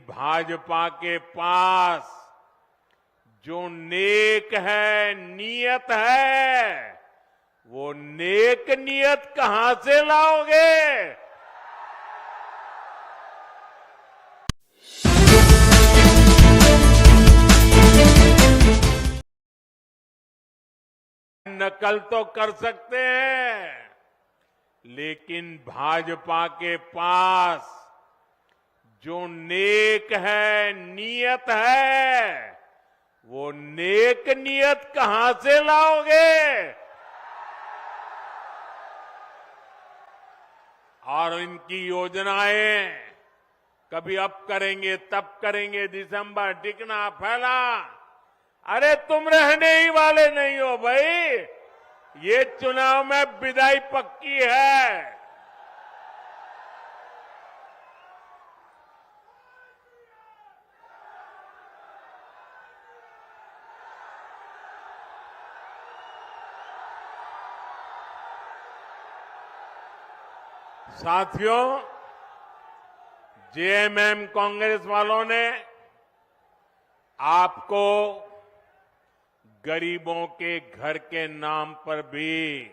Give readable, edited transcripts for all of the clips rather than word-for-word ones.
भाजपा के पास जो नेक है, नियत है, वो नेक नियत कहां से लाओगे? नकल तो कर सकते हैं, लेकिन भाजपा के पास जो नेक है, नियत है, वो नेक नियत कहां से लाओगे? और इनकी योजनाएं कभी अब करेंगे, तब करेंगे, दिसंबर टिकना फैला। अरे तुम रहने ही वाले नहीं हो भाई, ये चुनाव में विदाई पक्की है। साथियों, जेएमएम कांग्रेस वालों ने आपको गरीबों के घर के नाम पर भी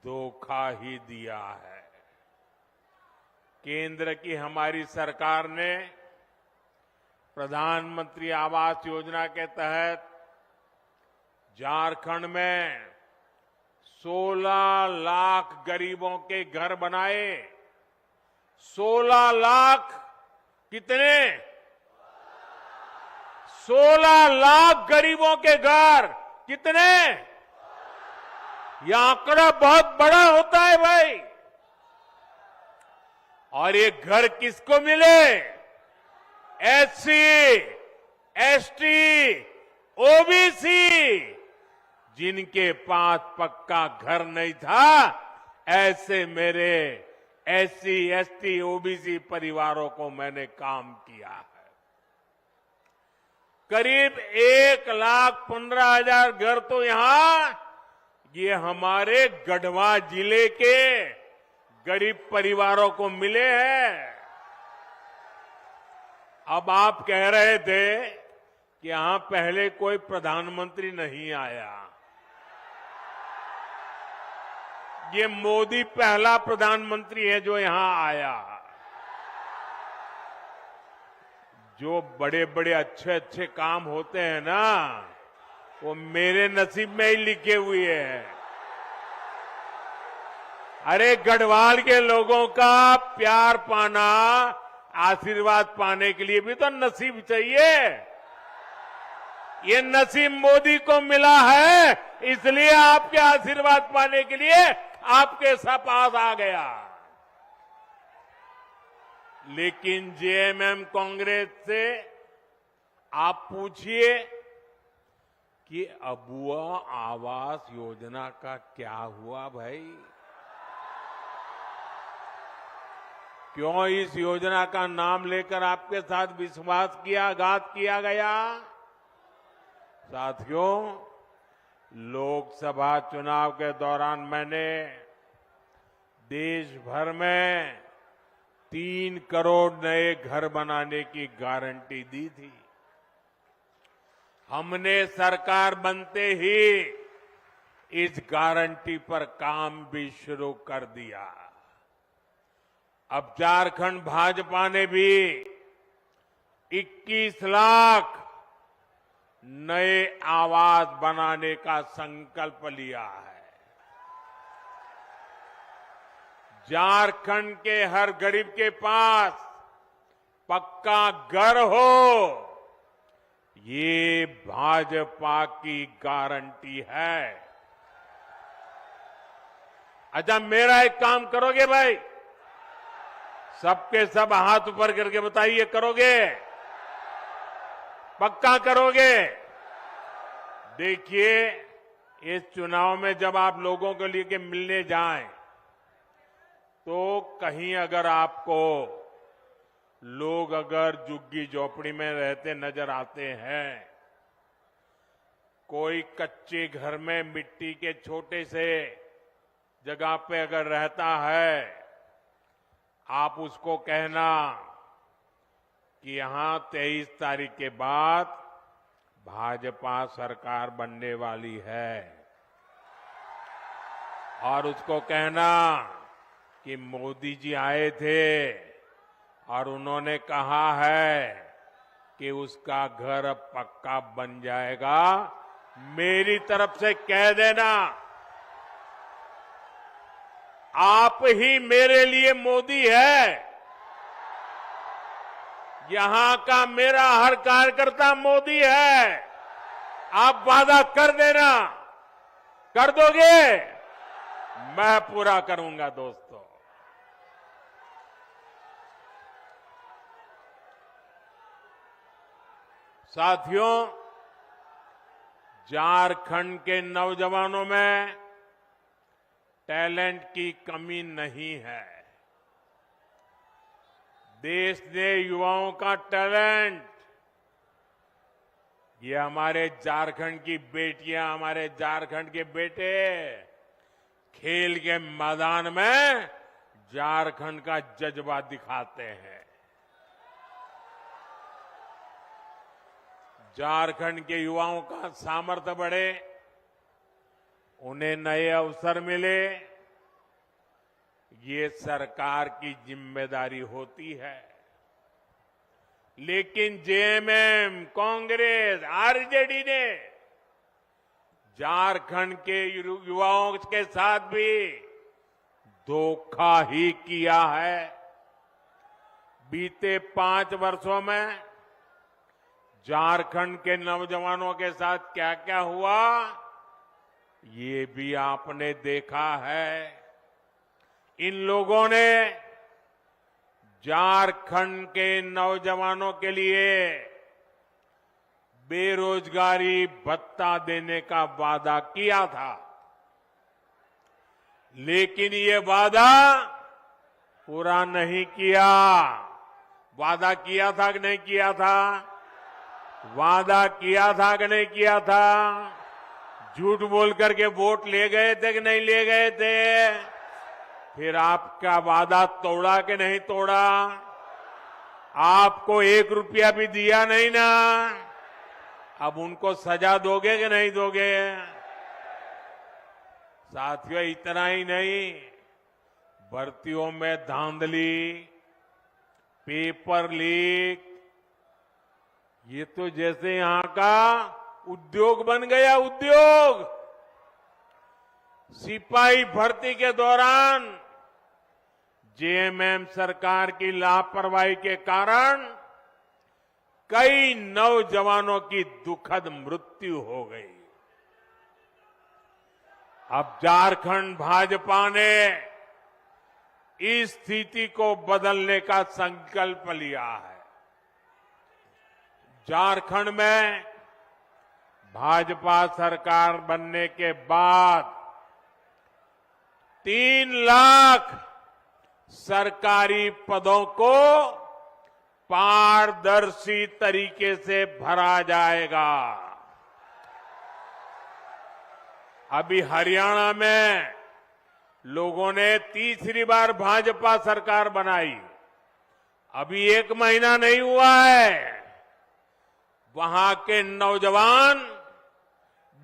धोखा ही दिया है। केंद्र की हमारी सरकार ने प्रधानमंत्री आवास योजना के तहत झारखंड में 16 लाख गरीबों के घर बनाए। 16 लाख कितने? 16 लाख गरीबों के घर कितने? यह आंकड़ा बहुत बड़ा होता है भाई। और ये घर किसको मिले? एससी, एसटी, ओबीसी, जिनके पास पक्का घर नहीं था, ऐसे मेरे एससी, एसटी, ओबीसी परिवारों को मैंने काम किया है। करीब 1,15,000 घर तो यहां ये हमारे गढ़वा जिले के गरीब परिवारों को मिले हैं। अब आप कह रहे थे कि यहां पहले कोई प्रधानमंत्री नहीं आया। ये मोदी पहला प्रधानमंत्री है जो यहां आया। जो बड़े बड़े अच्छे अच्छे काम होते हैं ना, वो मेरे नसीब में ही लिखे हुए हैं। अरे गढ़वाल के लोगों का प्यार पाना, आशीर्वाद पाने के लिए भी तो नसीब चाहिए। ये नसीब मोदी को मिला है, इसलिए आपके आशीर्वाद पाने के लिए आपके पास आ गया। लेकिन जेएमएम कांग्रेस से आप पूछिए कि अबुआ आवास योजना का क्या हुआ भाई? क्यों इस योजना का नाम लेकर आपके साथ विश्वासघात किया गया? साथियों, लोकसभा चुनाव के दौरान मैंने देश भर में 3 करोड़ नए घर बनाने की गारंटी दी थी। हमने सरकार बनते ही इस गारंटी पर काम भी शुरू कर दिया। अब झारखंड भाजपा ने भी 21 लाख नए आवास बनाने का संकल्प लिया है। झारखंड के हर गरीब के पास पक्का घर हो, ये भाजपा की गारंटी है। अच्छा, मेरा एक काम करोगे भाई? सबके सब हाथ ऊपर करके बताइए, करोगे? पक्का करोगे? देखिए, इस चुनाव में जब आप लोगों के लिए मिलने जाएं, तो कहीं अगर आपको लोग अगर झुग्गी झोपड़ी में रहते नजर आते हैं, कोई कच्चे घर में मिट्टी के छोटे से जगह पे अगर रहता है, आप उसको कहना कि यहां 23 तारीख के बाद भाजपा सरकार बनने वाली है और उसको कहना कि मोदी जी आए थे और उन्होंने कहा है कि उसका घर अब पक्का बन जाएगा। मेरी तरफ से कह देना, आप ही मेरे लिए मोदी है। यहां का मेरा हर कार्यकर्ता मोदी है। आप वादा कर देना, कर दोगे? मैं पूरा करूंगा दोस्तों। साथियों, झारखंड के नौजवानों में टैलेंट की कमी नहीं है। देश ने युवाओं का टैलेंट, ये हमारे झारखंड की बेटियां, हमारे झारखंड के बेटे खेल के मैदान में झारखंड का जज्बा दिखाते हैं। झारखंड के युवाओं का सामर्थ्य बढ़े, उन्हें नए अवसर मिले, ये सरकार की जिम्मेदारी होती है। लेकिन जेएमएम, कांग्रेस, आरजेडी ने झारखंड के युवाओं के साथ भी धोखा ही किया है। बीते 5 वर्षों में झारखंड के नौजवानों के साथ क्या क्या हुआ, ये भी आपने देखा है। इन लोगों ने झारखंड के नौजवानों के लिए बेरोजगारी भत्ता देने का वादा किया था, लेकिन ये वादा पूरा नहीं किया। वादा किया था कि नहीं किया था? वादा किया था कि नहीं किया था? झूठ बोल करके वोट ले गए थे कि नहीं ले गए थे? फिर आपका वादा तोड़ा कि नहीं तोड़ा? आपको 1 रुपया भी दिया नहीं ना? अब उनको सजा दोगे कि नहीं दोगे? साथियों, इतना ही नहीं, भर्तियों में धांधली, पेपर लीक, ये तो जैसे यहां का उद्योग बन गया। उद्योग, सिपाही भर्ती के दौरान जेएमएम सरकार की लापरवाही के कारण कई नौजवानों की दुखद मृत्यु हो गई। अब झारखंड भाजपा ने इस स्थिति को बदलने का संकल्प लिया है। झारखंड में भाजपा सरकार बनने के बाद 3 लाख सरकारी पदों को पारदर्शी तरीके से भरा जाएगा। अभी हरियाणा में लोगों ने तीसरी बार भाजपा सरकार बनाई, अभी 1 महीना नहीं हुआ है। वहां के नौजवान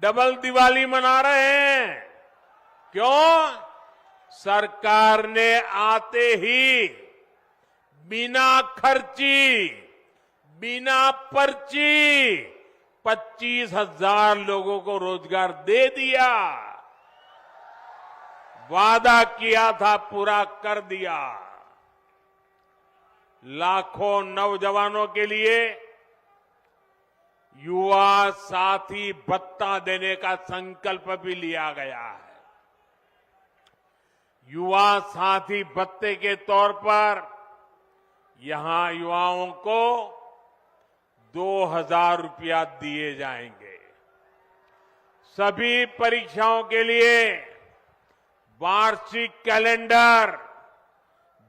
डबल दिवाली मना रहे हैं। क्यों? सरकार ने आते ही बिना खर्ची, बिना पर्ची 25,000 लोगों को रोजगार दे दिया। वादा किया था, पूरा कर दिया। लाखों नौजवानों के लिए युवा साथी भत्ता देने का संकल्प भी लिया गया है। युवा साथी भत्ते के तौर पर यहां युवाओं को 2,000 रुपया दिए जाएंगे। सभी परीक्षाओं के लिए वार्षिक कैलेंडर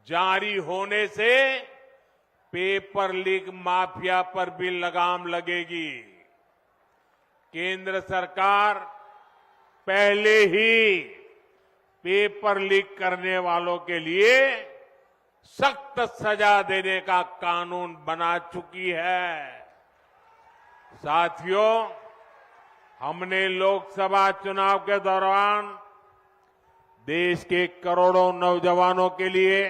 जारी होने से पेपर लीक माफिया पर भी लगाम लगेगी। केंद्र सरकार पहले ही पेपर लीक करने वालों के लिए सख्त सजा देने का कानून बना चुकी है। साथियों, हमने लोकसभा चुनाव के दौरान देश के करोड़ों नौजवानों के लिए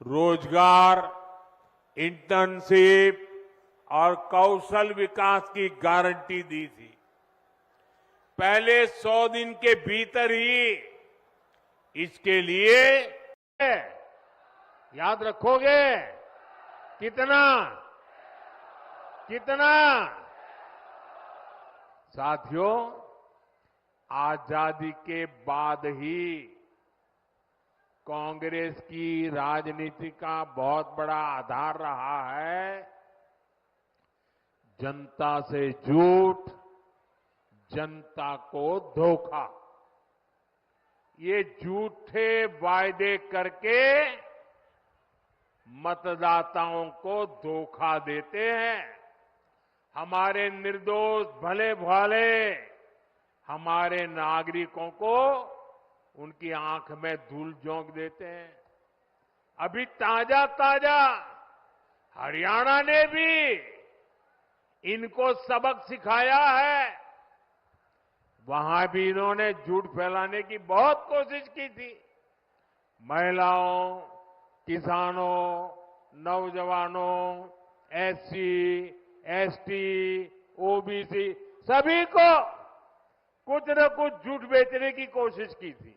रोजगार, इंटर्नशिप और कौशल विकास की गारंटी दी थी। पहले 100 दिन के भीतर ही इसके लिए याद रखोगे कितना साथियों, आजादी के बाद ही कांग्रेस की राजनीति का बहुत बड़ा आधार रहा है जनता से झूठ, जनता को धोखा। ये झूठे वायदे करके मतदाताओं को धोखा देते हैं। हमारे निर्दोष भले भाले हमारे नागरिकों को उनकी आंख में धूल झोंक देते हैं। अभी ताजा हरियाणा ने भी इनको सबक सिखाया है। वहां भी इन्होंने झूठ फैलाने की बहुत कोशिश की थी। महिलाओं, किसानों, नौजवानों, एससी, एसटी, ओबीसी सभी को कुछ न कुछ झूठ बेचने की कोशिश की थी।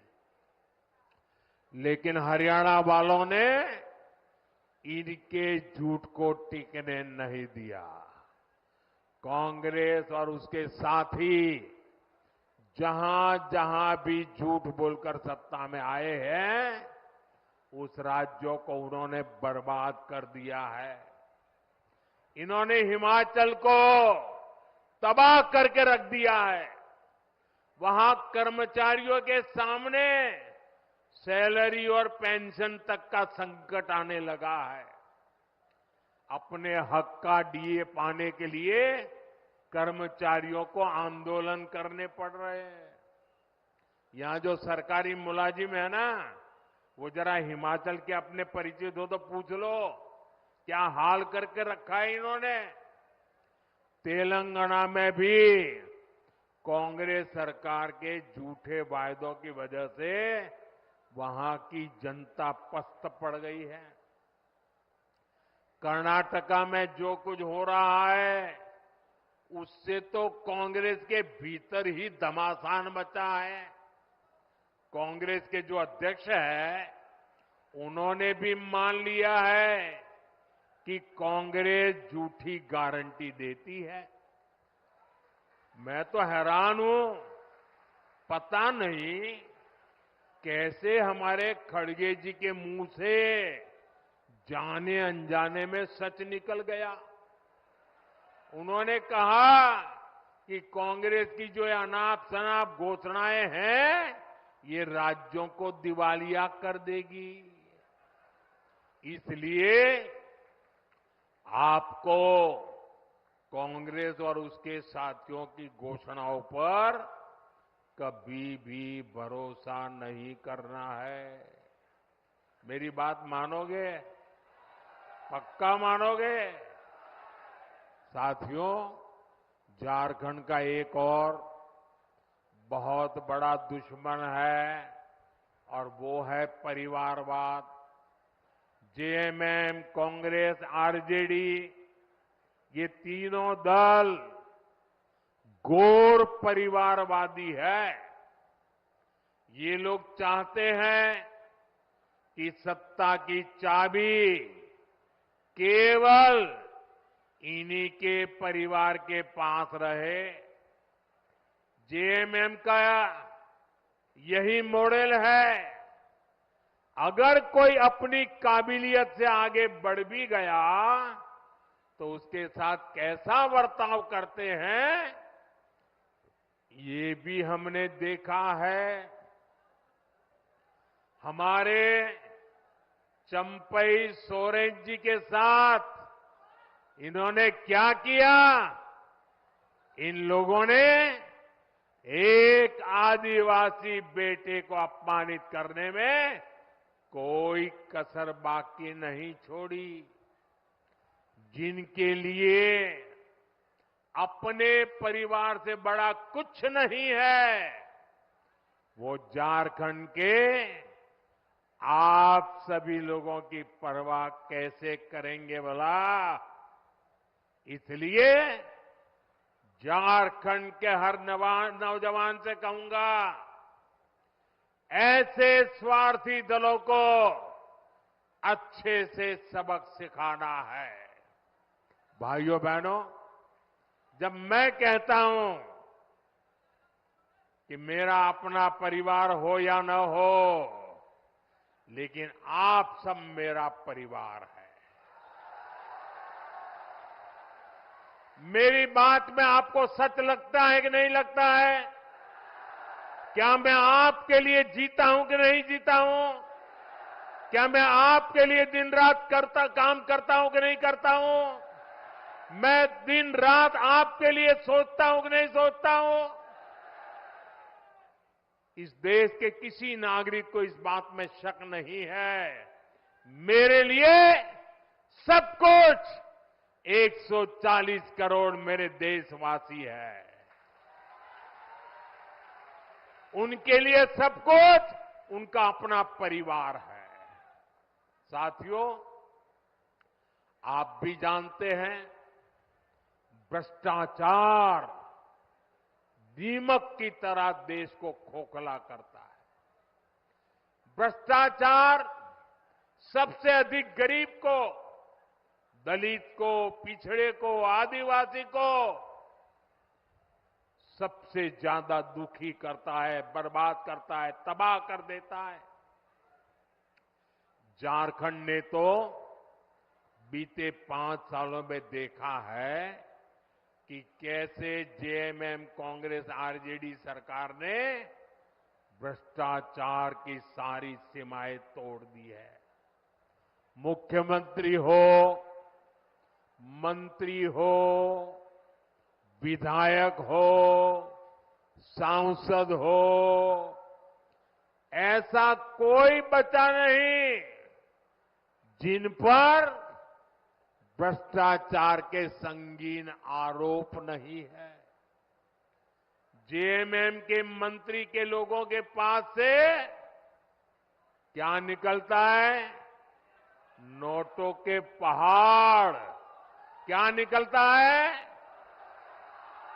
लेकिन हरियाणा वालों ने इनके झूठ को टिकने नहीं दिया। कांग्रेस और उसके साथी जहां जहां भी झूठ बोलकर सत्ता में आए हैं, उस राज्यों को उन्होंने बर्बाद कर दिया है। इन्होंने हिमाचल को तबाह करके रख दिया है। वहां कर्मचारियों के सामने सैलरी और पेंशन तक का संकट आने लगा है। अपने हक का डीए पाने के लिए कर्मचारियों को आंदोलन करने पड़ रहे हैं। यहां जो सरकारी मुलाजिम है ना, वो जरा हिमाचल के अपने परिचित हो तो पूछ लो क्या हाल करके रखा है इन्होंने। तेलंगाना में भी कांग्रेस सरकार के झूठे वायदों की वजह से वहां की जनता पस्त पड़ गई है। कर्नाटका में जो कुछ हो रहा है उससे तो कांग्रेस के भीतर ही घमासान मचा है। कांग्रेस के जो अध्यक्ष है उन्होंने भी मान लिया है कि कांग्रेस झूठी गारंटी देती है। मैं तो हैरान हूं, पता नहीं कैसे हमारे खड़गे जी के मुंह से जाने अनजाने में सच निकल गया। उन्होंने कहा कि कांग्रेस की जो अनाप शनाप घोषणाएं हैं ये राज्यों को दिवालिया कर देगी। इसलिए आपको कांग्रेस और उसके साथियों की घोषणाओं पर कभी भी भरोसा नहीं करना है। मेरी बात मानोगे? पक्का मानोगे? साथियों, झारखंड का एक और बहुत बड़ा दुश्मन है और वो है परिवारवाद। जेएमएम, कांग्रेस, आरजेडी ये तीनों दल घोर परिवारवादी है। ये लोग चाहते हैं कि सत्ता की चाबी केवल इन्हीं के परिवार के पास रहे। जेएमएम का यही मॉडल है। अगर कोई अपनी काबिलियत से आगे बढ़ भी गया तो उसके साथ कैसा बर्ताव करते हैं ये भी हमने देखा है। हमारे चंपई सोरेन जी के साथ इन्होंने क्या किया? इन लोगों ने एक आदिवासी बेटे को अपमानित करने में कोई कसर बाकी नहीं छोड़ी। जिनके लिए अपने परिवार से बड़ा कुछ नहीं है, वो झारखंड के आप सभी लोगों की परवाह कैसे करेंगे भला। इसलिए झारखंड के हर नौजवान से कहूंगा, ऐसे स्वार्थी दलों को अच्छे से सबक सिखाना है। भाइयों बहनों, जब मैं कहता हूं कि मेरा अपना परिवार हो या न हो, लेकिन आप सब मेरा परिवार है। मेरी बात में आपको सच लगता है कि नहीं लगता है? क्या मैं आपके लिए जीता हूं कि नहीं जीता हूं? क्या मैं आपके लिए दिन रात काम करता हूं कि नहीं करता हूं? मैं दिन रात आपके लिए सोचता हूं कि नहीं सोचता हूं? इस देश के किसी नागरिक को इस बात में शक नहीं है। मेरे लिए सब कुछ 140 करोड़ मेरे देशवासी हैं। उनके लिए सब कुछ उनका अपना परिवार है। साथियों, आप भी जानते हैं, भ्रष्टाचार दीमक की तरह देश को खोखला करता है। भ्रष्टाचार सबसे अधिक गरीब को, दलित को, पिछड़े को, आदिवासी को सबसे ज्यादा दुखी करता है, बर्बाद करता है, तबाह कर देता है। झारखंड ने तो बीते 5 सालों में देखा है कि कैसे जेएमएम, कांग्रेस, आरजेडी सरकार ने भ्रष्टाचार की सारी सीमाएं तोड़ दी है। मुख्यमंत्री हो, मंत्री हो, विधायक हो, सांसद हो, ऐसा कोई बचा नहीं जिन पर भ्रष्टाचार के संगीन आरोप नहीं है। जेएमएम के मंत्री के लोगों के पास से क्या निकलता है? नोटों के पहाड़। क्या निकलता है?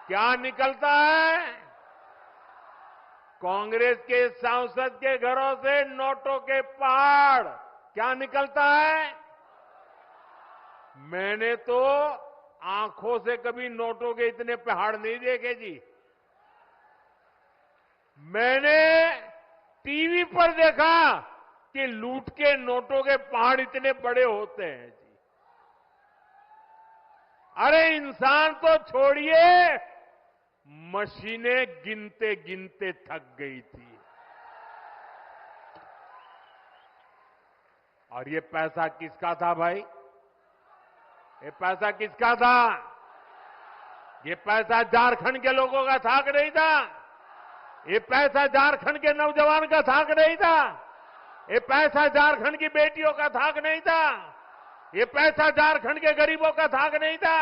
क्या निकलता है? कांग्रेस के सांसद के घरों से नोटों के पहाड़। क्या निकलता है? मैंने तो आंखों से कभी नोटों के इतने पहाड़ नहीं देखे जी। मैंने टीवी पर देखा कि लूट के नोटों के पहाड़ इतने बड़े होते हैं जी। अरे इंसान तो छोड़िए, मशीनें गिनते गिनते थक गई थी। और ये पैसा किसका था भाई? ये पैसा किसका था? ये पैसा झारखंड के लोगों का था कि नहीं था? ये पैसा झारखंड के नौजवान का था कि नहीं था? ये पैसा झारखंड की बेटियों का था कि नहीं था? ये पैसा झारखंड के गरीबों का था कि नहीं था?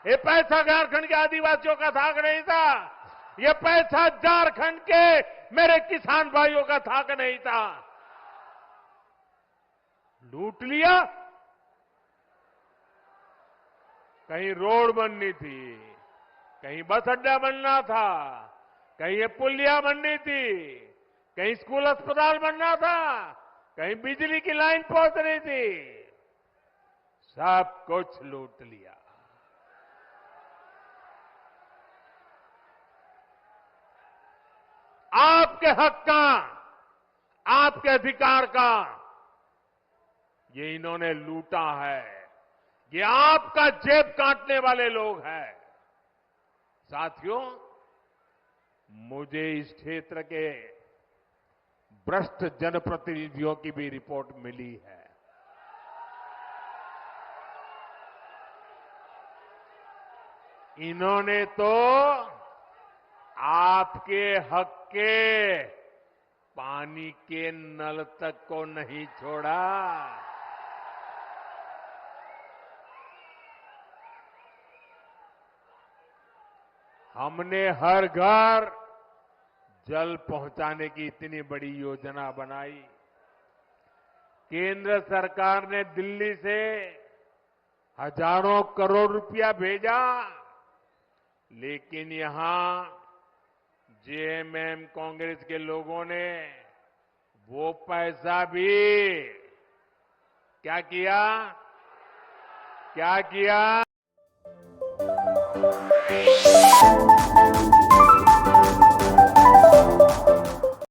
ये पैसा झारखंड के आदिवासियों का था कि नहीं था? ये पैसा झारखंड के मेरे किसान भाइयों का था कि नहीं था? लूट लिया। कहीं रोड बननी थी, कहीं बस अड्डा बनना था, कहीं ये पुलिया बननी थी, कहीं स्कूल अस्पताल बनना था, कहीं बिजली की लाइन पहुंचनी थी। सब कुछ लूट लिया। आपके हक का, आपके अधिकार का ये इन्होंने लूटा है। ये आपका जेब काटने वाले लोग हैं। साथियों, मुझे इस क्षेत्र के भ्रष्ट जनप्रतिनिधियों की भी रिपोर्ट मिली है। इन्होंने तो आपके हक के पानी के नल तक को नहीं छोड़ा। हमने हर घर जल पहुंचाने की इतनी बड़ी योजना बनाई। केंद्र सरकार ने दिल्ली से हजारों करोड़ रुपया भेजा, लेकिन यहां जेएमएम कांग्रेस के लोगों ने वो पैसा भी क्या किया? क्या किया?